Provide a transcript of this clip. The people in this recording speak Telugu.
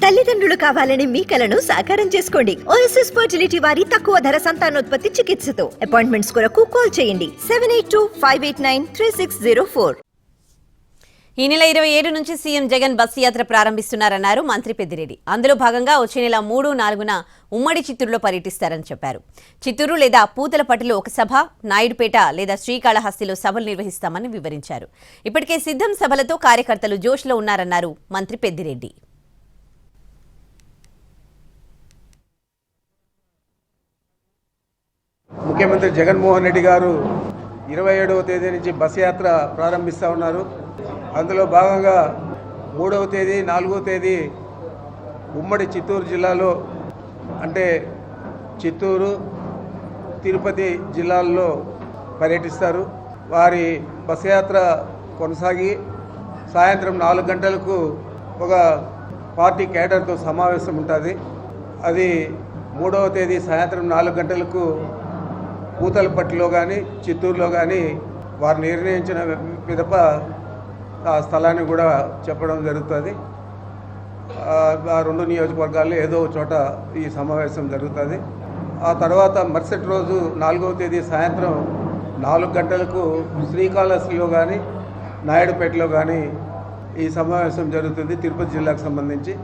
తల్లిదండ్రులు కావాలని మీ కలను సాకారం చేసుకోండి. ఓఎస్ఎస్ ఫర్టిలిటీ వారి తక్కువ ధర సంతానోత్పత్తి చికిత్సతో అపాయింట్మెంట్స్ కొరకు కాల్ చేయండి 7825893604. ఈ నెల 27 నుంచి సీఎం జగన్ బస్సు యాత్ర ప్రారంభిస్తున్నారన్నారు మంత్రి పెద్దిరెడ్డి. అందులో భాగంగా వచ్చే నెల 3, 4న ఉమ్మడి చిత్తూరులో పర్యటిస్తారని చెప్పారు. చిత్తూరు లేదా పూతలపట్టులో ఒక సభ, నాయుడుపేట లేదా శ్రీకాళహస్తిలో సభలు నిర్వహిస్తామని వివరించారు. ఇప్పటికే సిద్ధం సభలతో కార్యకర్తలు జోష్లో ఉన్నారన్నారు మంత్రి పెద్దిరెడ్డి. ముఖ్యమంత్రి జగన్మోహన్ రెడ్డి గారు 27వ తేదీ నుంచి బస్ యాత్ర ప్రారంభిస్తూ ఉన్నారు. అందులో భాగంగా 3వ తేదీ, 4వ తేదీ ఉమ్మడి చిత్తూరు జిల్లాలో అంటే చిత్తూరు, తిరుపతి జిల్లాల్లో పర్యటిస్తారు. వారి బస్ యాత్ర కొనసాగి సాయంత్రం 4 గంటలకు ఒక పార్టీ కేడర్తో సమావేశం ఉంటుంది. అది 3వ తేదీ సాయంత్రం 4 గంటలకు పూతలపట్టులో కానీ చిత్తూరులో కానీ వారు నిర్ణయించిన పిదప ఆ స్థలాన్ని కూడా చెప్పడం జరుగుతుంది. ఆ 2 నియోజకవర్గాల్లో ఏదో చోట ఈ సమావేశం జరుగుతుంది. ఆ తర్వాత మరుసటి రోజు 4వ తేదీ సాయంత్రం 4 గంటలకు శ్రీకాళహస్తిలో కానీ నాయుడుపేటలో కానీ ఈ సమావేశం జరుగుతుంది తిరుపతి జిల్లాకు సంబంధించి.